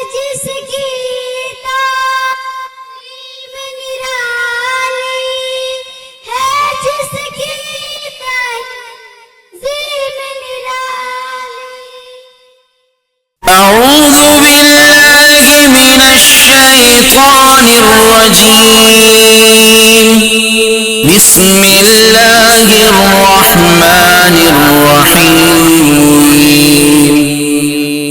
جس کی تعلیم نرالی ہے، جس کی تنظیم نرالی۔ اعوذ باللہ من الشیطان الرجیم، بسم اللہ الرحمن الرحیم۔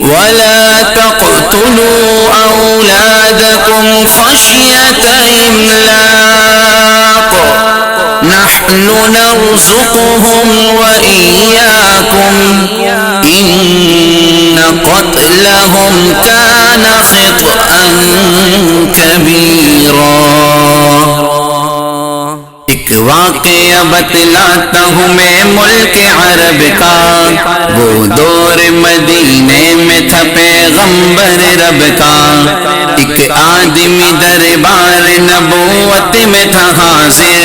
ولا تقتلوا أولادكم خشية إملاق، نحن نرزقهم وإياكم، إن قتلهم كان خطأ كبيرا۔ ایک واقعہ بتلاتا ہوں میں ملک عرب کا، وہ دور مدینے میں تھا پیغمبر رب کا۔ ایک آدمی دربار نبوت میں تھا حاضر،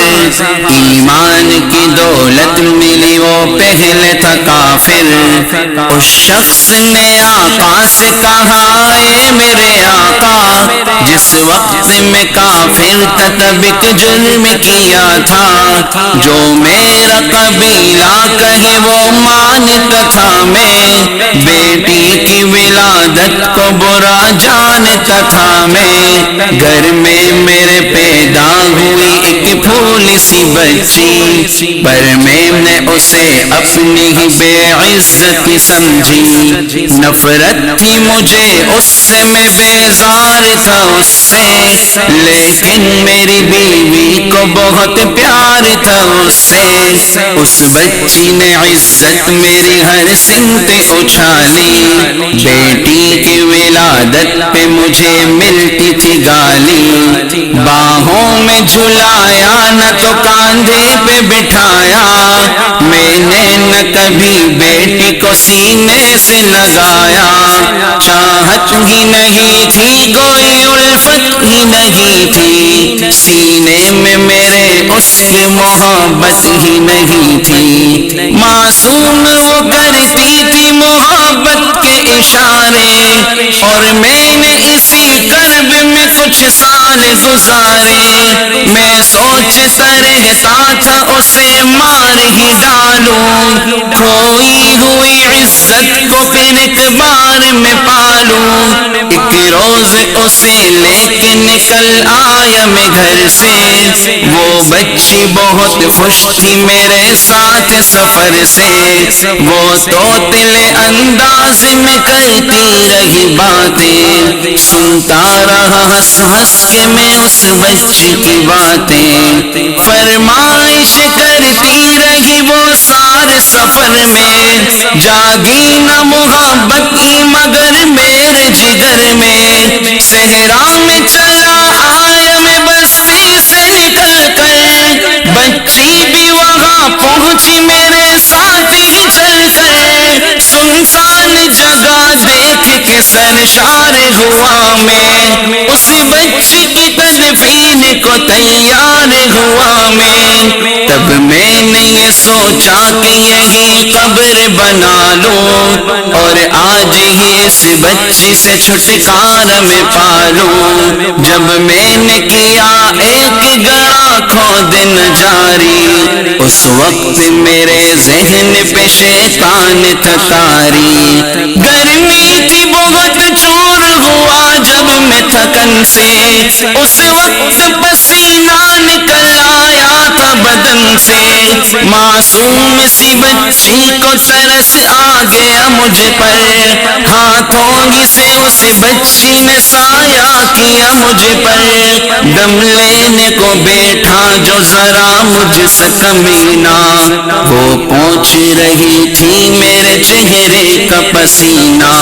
ایمان کی دولت ملی وہ پہلے تھا کافر۔ اس شخص نے آقا سے کہا، اے میرے آقا، جس وقت میں کافر تھا تب ایک جرم کیا تھا، جو میرا قبیلہ کہے وہ مانتا تھا، میں بیٹی کی ولادت کو برا جانتا تھا، میں گھر میں میرے پیدا ہوئی ایک پھولی سی بچی، پر میں نے اسے اپنی ہی بے عزتی سمجھی، نفرت تھی مجھے اس سے، میں بیزار تھا اس سے، لیکن میری بیوی کو بہت پیار تھا اس سے۔ اس بچی نے عزت میری ہر سمت اچھالی، بیٹی کی ولادت پہ مجھے ملتی تھی گالی، باہوں میں جھلایا نہ تو کاندھے پہ بٹھایا، میں نے نہ کبھی بیٹی کو سینے سے لگایا، چاہت ہی نہیں تھی کوئی الفت ہی نہیں تھی، سینے میں میرے اس سے محبت ہی نہیں تھی، معصوم وہ کرتی تھی محبت کے اشارے، اور میں نے اسی کرب میں کچھ سال گزارے، میں سوچتا رہتا تھا اسے مار ہی ڈالوں، کھوئی ہوئی عزت کو پھر ایک بار میں پالوں۔ ایک روز اسے لے کے نکل آیا میں گھر سے، وہ بچی بہت خوش تھی میرے ساتھ سفر سے، وہ توتلے انداز میں کرتی رہی باتیں، سنتا رہا ہنس ہنس کے میں اس بچی کی باتیں، فرمائش کرتی رہی وہ سارے سفر میں، جاگی نہ محبت کی مگر میرے جگر میں، صحرا میں چلا آیا میں بستی سے نکل کر، بچی بھی وہاں پہنچی میرے ساتھ ہی چل کر، سنسان جگہ دیکھ کے سرشار ہوا میں، اس بچی کی تدفین کو تیار ہوا میں، تب میں نے یہ سوچا کہ یہی قبر بنا لوں، اور آج ہی اس بچی سے چھٹکارا میں پالوں، جب میں نے کیا ایک گڑا کھودن جاری، اس وقت میرے ذہن پہ شیطان تھا طاری، گرمی تھی بہت چور ہوا جب میں تھکن سے، اس وقت پسینہ نکل آیا تھا بدن سے، معصوم سی بچی کو ترس آ گیا مجھ پر، ہاتھوں ہی سے اس بچی نے سایہ کیا مجھ پر، دم لینے کو بیٹھا جو ذرا مجھ سے کمینہ، وہ پہنچ رہی تھی میرے چہرے کا پسینہ،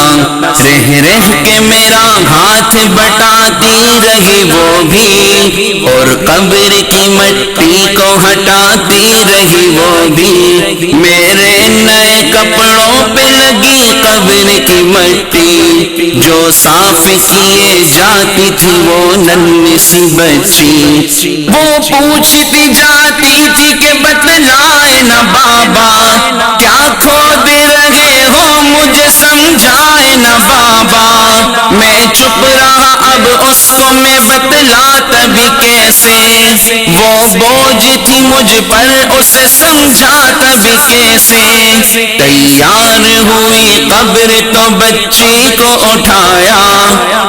رہ رہ کے میرا ہاتھ بٹاتی رہی وہ بھی، اور قبر کی مٹی کو ہٹاتی رہی وہ بھی، میرے نئے کپڑوں پہ لگی قبر کی مٹی، جو صاف کیے جاتی تھی وہ ننھی سی بچی، وہ پوچھتی جاتی تھی کہ بتلائے نہ بابا، کیا کھود رہے ہو مجھے سمجھائے نہ بابا، میں چپ اس کو میں بتلاتا بھی کیسے، وہ بوجھ تھی مجھ پر اسے سمجھاتا بھی کیسے، تیار ہوئی قبر تو بچی کو اٹھایا،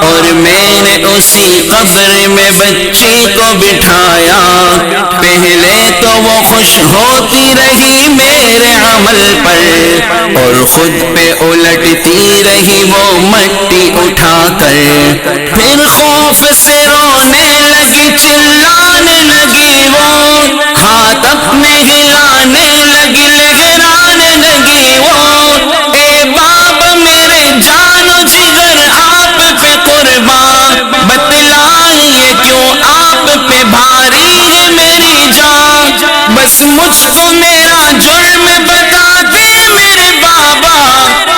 اور میں نے اسی قبر میں بچی کو بٹھایا، پہلے تو وہ خوش ہوتی رہی میرے عمل پر، اور خود پہ الٹتی رہی وہ مٹی اٹھا کر، پھر خوف سے رونے لگی چلانے لگی وہ، ہاتھ اپنے ہلانے لگی لہرانے لگی وہ، اے بابا میرے جان و جگر آپ پہ قربان، بتلائیے کیوں آپ پہ بھاری ہے میری جان، بس مجھ کو میرا جرم بتا دے میرے بابا،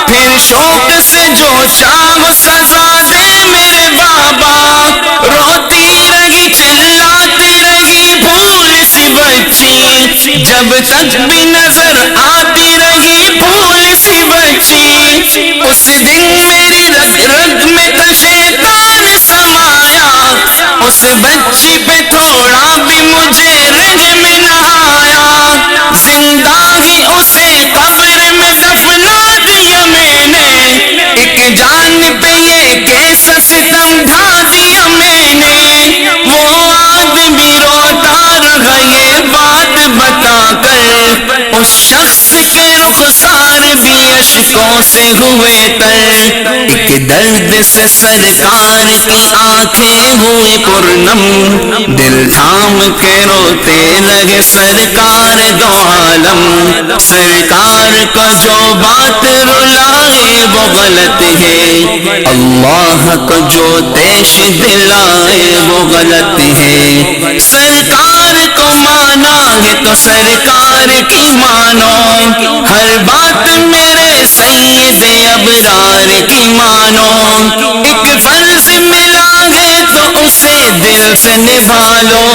پھر شوق سے جو چاہو سزا دے میرے بابا، روتی رہی چلاتی رہی بھول سی بچی، جب تک بھی نظر آتی رہی بھول سی بچی، اس دن میری رگ رگ میں تو شیطان سمایا، اس بچی پہ تھوڑا بھی مجھے رحم نہ آیا، زندہ ہی اسے قبر میں دفنا دیا میں نے، ایک جان پہ یہ کیسا ستم ڈھا دیا میں نے، وہ آدمی روتا رہا یہ بات بتا کر، اس شخص کے رخسار بھی اشکوں سے ہوئے تر، ایک درد سے سرکار کی آنکھیں ہوئی پرنم، دل تھام کے روتے لگے سرکار دو عالم، سرکار کا جو بات رلائے وہ غلط ہے، اللہ کو جو دیش دلائے وہ غلط ہے، سرکار کو مانا ہے تو سرکار کی مانو، ہر بات میرے سید ابرار کی مانو، ایک فرض ملا ہے تو اسے دل سے نبھا لو،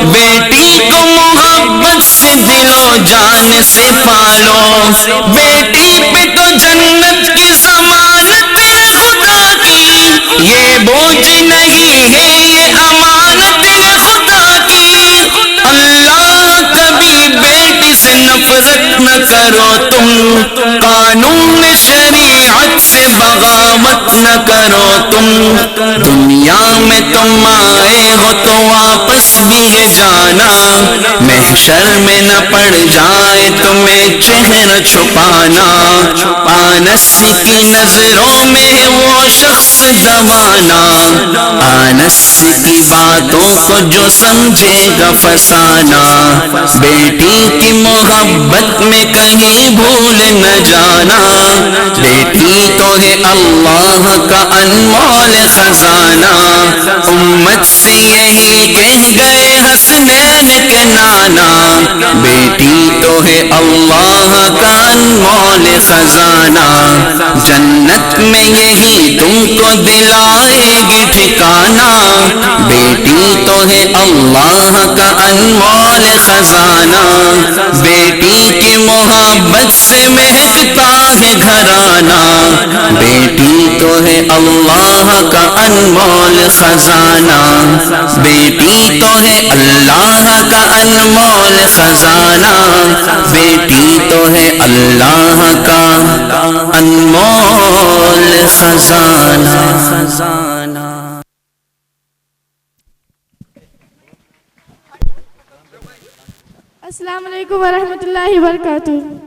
بیٹی کو محبت سے دل و جان سے پالو، بیٹی پہ تو جنت کی ضمانت ہے خدا کی، یہ بوجھ نہیں ہے یہ امانت ہے خدا کی، اللہ کبھی بیٹی سے نفرت نہ کرو تم، قانون شریعت سے بغاوت نہ کرو تم، دنیا میں تم آئے ہو تو واپس بھی ہے جانا، محشر میں نہ پڑ جائے تمہیں چہرہ چھپانا، آنس کی نظروں میں وہ شخص دوانا، آنس کی باتوں کو جو سمجھے گا فسانا، بیٹی کی محبت میں کہیں بھول نہ جانا، بیٹی تو ہے اللہ کا انمول خزانہ، امت سے یہی کہہ گئے حسنین کے نانا، بیٹی تو ہے اللہ کا انمول خزانہ، جنت میں یہی تم کو دلائے گی ٹھکانہ، بیٹی تو ہے اللہ کا انمول خزانہ، بیٹی کی محبت سے مہکتا ہے گھرانہ، بیٹی تو ہے اللہ کا انمول خزانہ، بیٹی تو ہے اللہ کا انمول خزانہ، بیٹی تو ہے اللہ کا انمول خزانہ۔ السلام علیکم ورحمۃ اللہ وبرکاتہ۔